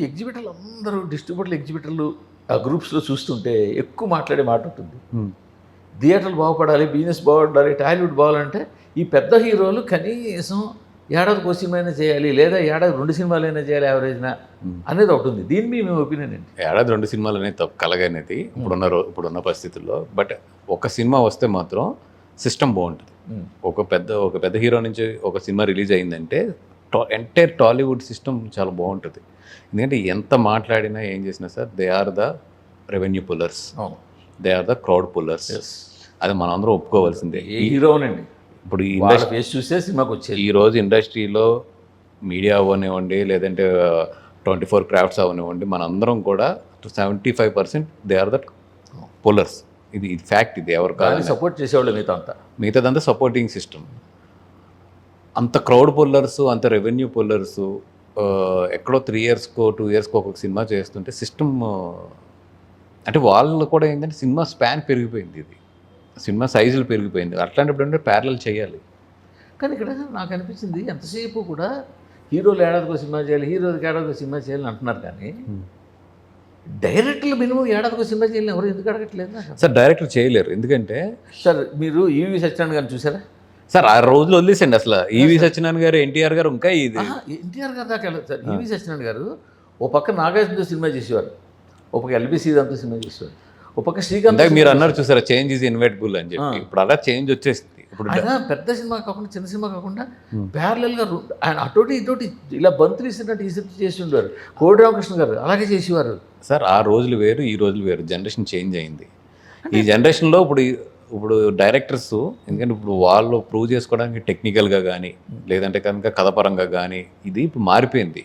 ఎగ్జిబిటర్లు అందరూ ఎగ్జిబిటర్లు ఆ గ్రూప్స్లో చూస్తుంటే ఎక్కువ మాట్లాడే మాట ఉంటుంది. థియేటర్లు బాగుపడాలి, బిజినెస్ బాగుపడాలి, టాలీవుడ్ బాగాలంటే ఈ పెద్ద హీరోలు కనీసం ఏడాదికి ఒక సినిమా అయినా చేయాలి, లేదా ఏడాది 2 సినిమాలైనా చేయాలి యావరేజ్న అనేది ఒకటి ఉంది. దీని మీద మీ ఒపీనియన్ ఏంటి? ఏడాది 2 సినిమాలు అనేది తప్పు కలగనేది ఇప్పుడున్న పరిస్థితుల్లో. బట్ ఒక సినిమా వస్తే మాత్రం సిస్టమ్ బాగుంటుంది. ఒక పెద్ద హీరో నుంచి ఒక సినిమా రిలీజ్ అయిందంటే ఎంటైర్ టాలీవుడ్ సిస్టమ్ చాలా బాగుంటుంది. ఎందుకంటే ఎంత మాట్లాడినా ఏం చేసినా sir they are the revenue pullers, they are the crowd pullers. అది మనం అందరం ఒప్పుకోవాల్సిందే. ఏ హీరోనండి ఇప్పుడు ఈ ఫేస్ చూసే సినిమాకి వచ్చేది. ఈరోజు ఇండస్ట్రీలో మీడియా అవనివ్వండి, లేదంటే 24 క్రాఫ్ట్స్ అవనివ్వండి, మనందరం కూడా 75% దే ఆర్ ద పుల్లర్స్. ఇది ఫ్యాక్ట్. ఇది ఎవరు కాదు సపోర్ట్ చేసేవాళ్ళు మిగతాదంతా సపోర్టింగ్ సిస్టమ్. అంత క్రౌడ్ పుల్లర్స్, అంత రెవెన్యూ పుల్లర్స్ ఎక్కడో 3 ఇయర్స్కో 2 ఇయర్స్కో ఒక సినిమా చేస్తుంటే సిస్టమ్ అంటే వాళ్ళు కూడా ఏంటంటే సినిమా స్పాన్ పెరిగిపోయింది, ఇది సినిమా సైజులు పెరిగిపోయింది. అట్లాంటప్పుడు అంటే ప్యారలల్ చేయాలి. కానీ ఇక్కడ నాకు అనిపించింది ఎంతసేపు కూడా హీరోలు ఏడాదికో సినిమా చేయాలి, హీరోలకి ఏడాదికో సినిమా చేయాలని అంటున్నారు. కానీ డైరెక్టర్లు మినిమం ఏడాదికో సినిమా చేయాలని ఎవరు ఎందుకు అడగట్లేదు సార్? డైరెక్టర్ చేయలేరు. ఎందుకంటే సార్ మీరు ఈవి సత్యనారాయణ గారిని చూసారా సార్? ఆ రోజులు వదిలేసండి. అసలు ఈవి సత్యనారాయణ గారు, ఎన్టీఆర్ గారు, ఇంకా ఇది ఎన్టీఆర్ గారు దాకా వెళ్ళదు సార్. ఈవి సత్యనారాయణ గారు ఓ పక్క నాగార్జునతో సినిమా చేసేవారు, ఓ పక్క ఎల్బిసి దాంతో సినిమా చేసేవారు, ఓ పక్క శ్రీకాంత్. మీరు అన్నారు చూసారా చేంజ్ ఈజ్ ఇన్వెటబుల్ అని చెప్పి. ఇప్పుడు అలా చేంజ్ వచ్చేసింది. ఇప్పుడు ఆయన పెద్ద సినిమా కాకుండా చిన్న సినిమా కాకుండా ప్యారలల్గా ఆయన అటోటి ఇటోటి ఇలా బంతులు ఇస్తున్నట్టు ఈసెప్ట్ చేసి ఉండేవారు. కోడి రామకృష్ణ గారు అలాగే చేసేవారు సార్. ఆ రోజులు వేరు, ఈ రోజులు వేరు. జనరేషన్ చేంజ్ అయింది. ఈ జనరేషన్లో ఇప్పుడు డైరెక్టర్స్ ఎందుకంటే ఇప్పుడు వాళ్ళు ప్రూవ్ చేసుకోవడానికి టెక్నికల్గా కానీ లేదంటే కనుక కథపరంగా కానీ ఇది ఇప్పుడు మారిపోయింది.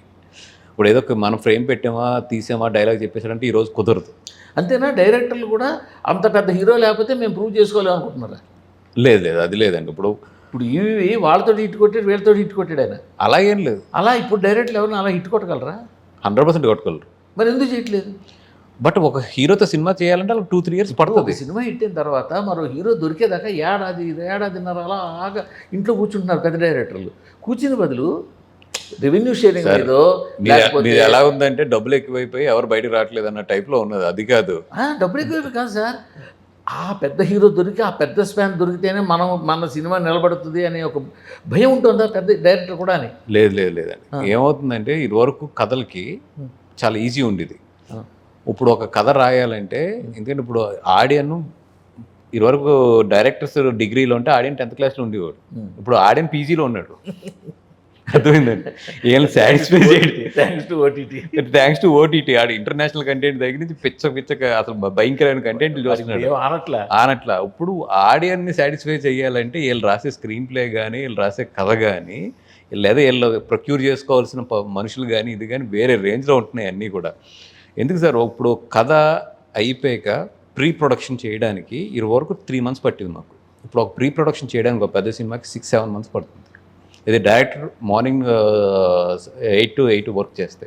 ఇప్పుడు ఏదో మనం ఫ్రేమ్ పెట్టామా, తీసామా, డైలాగ్ చెప్పేసాడంటే ఈరోజు కుదరదు. అంతేనా? డైరెక్టర్లు కూడా అంత పెద్ద హీరో లేకపోతే మేము ప్రూవ్ చేసుకోవాలి అనుకుంటున్నారా? లేదు, అది లేదండి. ఇప్పుడు ఇవి వాళ్ళతో హిట్ కొట్టాడు, వీళ్ళతో హిట్ కొట్టాడు ఆయన. అలా ఏం లేదు. అలా ఇప్పుడు డైరెక్టర్లు ఎవరైనా అలా హిట్ కొట్టగలరా? 100% కొట్టగలరు. మరి ఎందుకు చేయట్లేదు? బట్ ఒక హీరోతో సినిమా చేయాలంటే అలా 2-3 ఇయర్స్ పడుతుంది. సినిమా హిట్ అయిన తర్వాత మరో హీరో దొరికేదాకా ఏడాదిన్నర అలా ఇంట్లో కూర్చుంటున్నారు పెద్ద డైరెక్టర్లు. కూర్చుని బదులు రెవెన్యూ షేరింగ్ ఏదో మీరు ఎలా ఉందంటే డబ్బులు ఎక్కువైపోయి ఎవరు బయటకు రావట్లేదు అన్న టైప్లో ఉన్నది. అది కాదు, డబ్బులు ఎక్కువైపోయి కాదు సార్. ఆ పెద్ద హీరో దొరికి ఆ పెద్ద స్పాన్ దొరికితేనే మన సినిమా నిలబడుతుంది అనే ఒక భయం ఉంటుందా పెద్ద డైరెక్టర్ కూడా అని? లేదండి. ఏమవుతుందంటే ఇదివరకు కథలకి చాలా ఈజీ ఉండేది. ఇప్పుడు ఒక కథ రాయాలంటే ఎందుకంటే ఇప్పుడు ఆడియన్ ఇదివరకు డైరెక్టర్స్ డిగ్రీలో ఉంటే ఆడియన్ 10th క్లాస్లో ఉండేవాడు. ఇప్పుడు ఆడియన్ పీజీలో ఉన్నాడు. అర్థమైందండి. ఏం సాటిస్ఫై చేయడం థ్యాంక్స్ టు ఓటీటీ. ఆడు ఇంటర్నేషనల్ కంటెంట్ దగ్గర నుంచి పిచ్చక అసలు భయంకరమైన కంటెంట్ చూస్తున్నాడు. ఆనట్లా ఇప్పుడు ఆడియన్ని సాటిస్ఫై చేయాలంటే వీళ్ళు రాసే స్క్రీన్ ప్లే కానీ, వీళ్ళు రాసే కథ కానీ, లేదా వీళ్ళు ప్రొక్యూర్ చేసుకోవాల్సిన మనుషులు కానీ ఇది కానీ వేరే రేంజ్లో ఉంటున్నాయి అన్నీ కూడా. ఎందుకు సార్? ఇప్పుడు కథ అయిపోయాక ప్రీ ప్రొడక్షన్ చేయడానికి వరకు 3 months పట్టింది మాకు. ఇప్పుడు ఒక ప్రీ ప్రొడక్షన్ చేయడానికి ఒక పెద్ద సినిమాకి 6-7 months పడుతుంది. ఇది డైరెక్టర్ మార్నింగ్ 8 to 8 వర్క్ చేస్తే